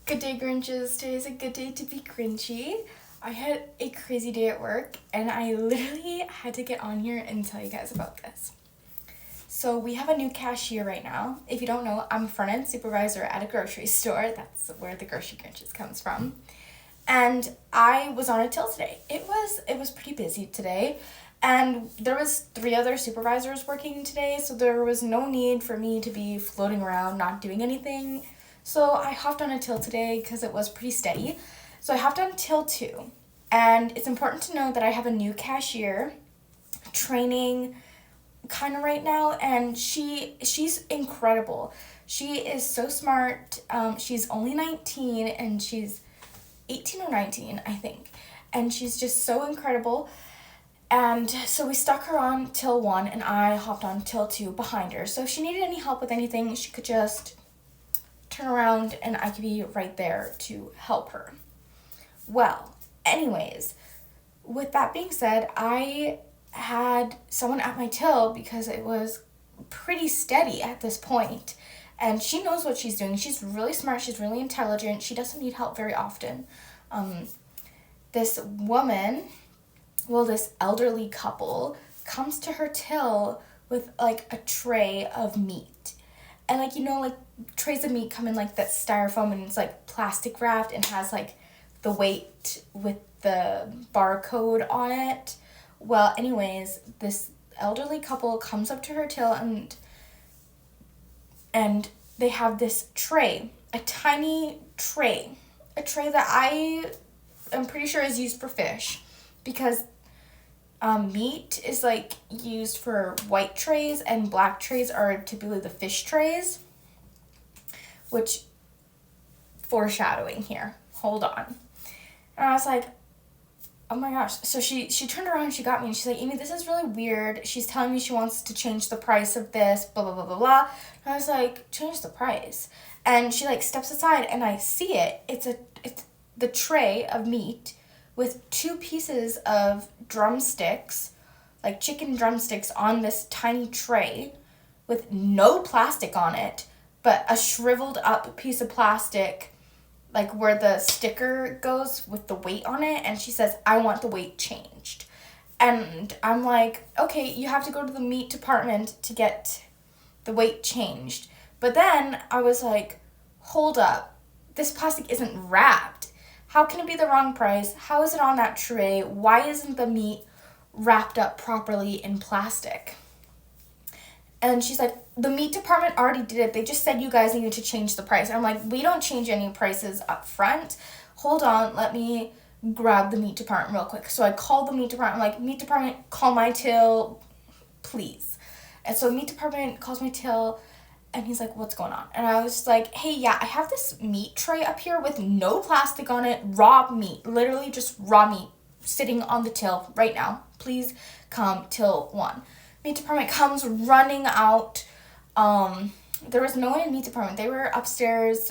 Good day, Grinches. Today's a good day to be Grinchy. I had a crazy day at work, and I literally had to get on here and tell you guys about this. So we have a new cashier right now. If you don't know, I'm a front-end supervisor at a grocery store. That's where the Grocery Grinches comes from. And I was on a till today. It was pretty busy today. And there was 3 other supervisors working today, so there was no need for me to be floating around, not doing anything. So I hopped on a till today because it was pretty steady. So I hopped on till 2. And it's important to know that I have a new cashier training kind of right now, and she's incredible. She is so smart. She's only 19, and she's 18 or 19, I think. And she's just so incredible. And so we stuck her on till 1, and I hopped on till 2 behind her. So if she needed any help with anything, she could just turn around and I could be right there to help her. Well, anyways, with that being said, I had someone at my till because it was pretty steady at this point. And she knows what she's doing. She's really smart. She's really intelligent. She doesn't need help very often. This elderly couple comes to her till with like a tray of meat. And trays of meat come in like that styrofoam, and it's like plastic wrapped and has like the weight with the barcode on it. Well, anyways, this elderly couple comes up to her till and they have this tray, a tiny tray, a tray that I am pretty sure is used for fish, because meat is like used for white trays and black trays are typically the fish trays, which foreshadowing here. Hold on. And I was like, oh my gosh. So she turned around and she got me and she's like, Amy, this is really weird. She's telling me she wants to change the price of this, blah, blah, blah, blah, blah. And I was like, change the price. And she like steps aside and I see it. It's the tray of meat with 2 pieces of drumsticks, like chicken drumsticks, on this tiny tray with no plastic on it, but a shriveled up piece of plastic, like where the sticker goes with the weight on it. And she says, I want the weight changed. And I'm like, okay, you have to go to the meat department to get the weight changed. But then I was like, hold up, this plastic isn't wrapped. How can it be the wrong price? How is it on that tray? Why isn't the meat wrapped up properly in plastic? And she's like, the meat department already did it. They just said you guys needed to change the price. And I'm like, we don't change any prices up front. Hold on, let me grab the meat department real quick. So I called the meat department. I'm like, meat department, call my till, please. And so meat department calls my till. And he's like, what's going on? And I was like, hey, yeah, I have this meat tray up here with no plastic on it, raw meat, literally just raw meat sitting on the till right now. Please come till 1. Meat department comes running out. There was no one in meat department. They were upstairs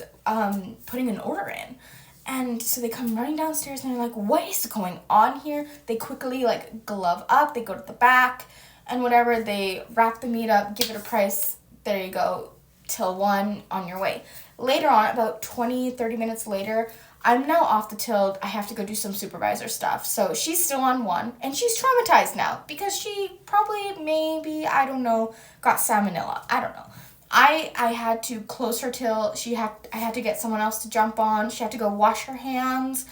putting an order in. And so they come running downstairs and they're like, what is going on here? They quickly like glove up. They go to the back and whatever. They wrap the meat up, give it a price. There you go. Till 1 on your way. Later on, about 20-30 minutes later, I'm now off the till. I have to go do some supervisor stuff. So she's still on 1, and she's traumatized now because she probably, maybe, I don't know, got salmonella. I don't know. I had to close her till. I had to get someone else to jump on. She had to go wash her hands.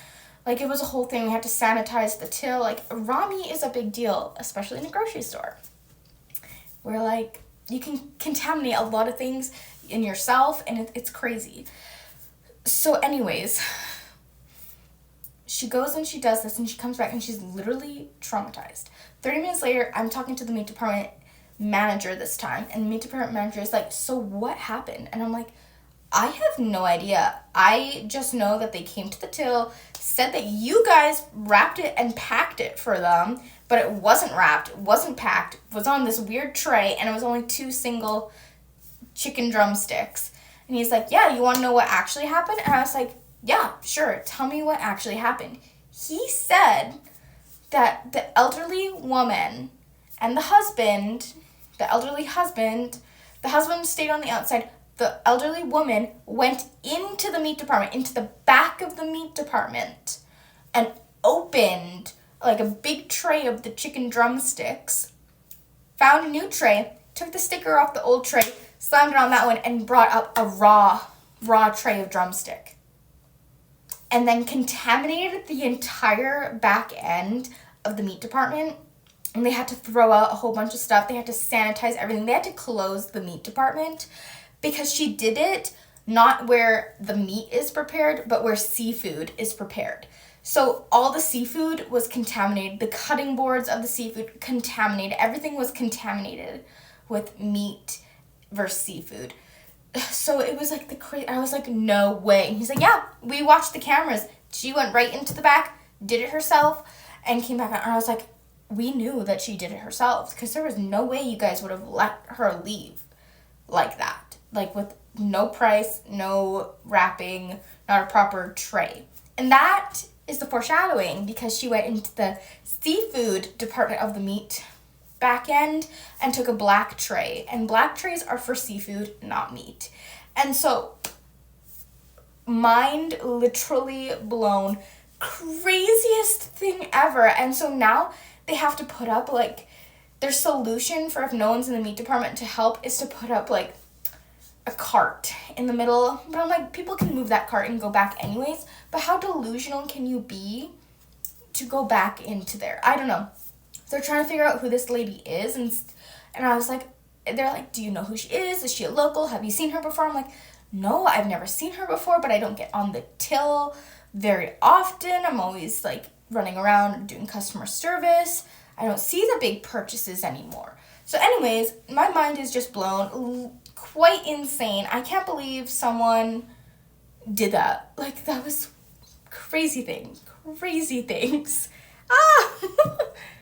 Like, it was a whole thing. We had to sanitize the till. Like, raw meat is a big deal, especially in a grocery store. We're like, you can contaminate a lot of things in yourself, and it's crazy. So anyways, she goes and she does this, and she comes back, and she's literally traumatized. 30 minutes later, I'm talking to the meat department manager this time, and the meat department manager is like, so what happened? And I'm like, I have no idea. I just know that they came to the till, said that you guys wrapped it and packed it for them, but it wasn't wrapped, it wasn't packed, it was on this weird tray, and it was only 2 single chicken drumsticks. And he's like, yeah, you want to know what actually happened? And I was like, yeah, sure, tell me what actually happened. He said that the elderly woman and the husband, the husband stayed on the outside, the elderly woman went into the meat department, into the back of the meat department, and opened like a big tray of the chicken drumsticks, found a new tray, took the sticker off the old tray, slammed it on that one, and brought up a raw tray of drumstick. And then contaminated the entire back end of the meat department. And they had to throw out a whole bunch of stuff. They had to sanitize everything. They had to close the meat department because she did it not where the meat is prepared, but where seafood is prepared. So all the seafood was contaminated. The cutting boards of the seafood contaminated. Everything was contaminated with meat versus seafood. So it was like I was like, no way. And he's like, yeah, we watched the cameras. She went right into the back, did it herself, and came back out. And I was like, we knew that she did it herself because there was no way you guys would have let her leave like that. Like with no price, no wrapping, not a proper tray. And that is the foreshadowing because she went into the seafood department of the meat back end and took a black tray. And black trays are for seafood, not meat. And so, mind literally blown, craziest thing ever. And so now they have to put up like their solution for if no one's in the meat department to help is to put up like a cart in the middle. But I'm like, people can move that cart and go back anyways. But how delusional can you be to go back into there? I don't know. They're trying to figure out who this lady is. And I was like, they're like, do you know who she is? Is she a local? Have you seen her before? I'm like, no, I've never seen her before, but I don't get on the till very often. I'm always like running around doing customer service. I don't see the big purchases anymore. So anyways, my mind is just blown. Quite insane. I can't believe someone did that. Like, that was crazy things. Ah!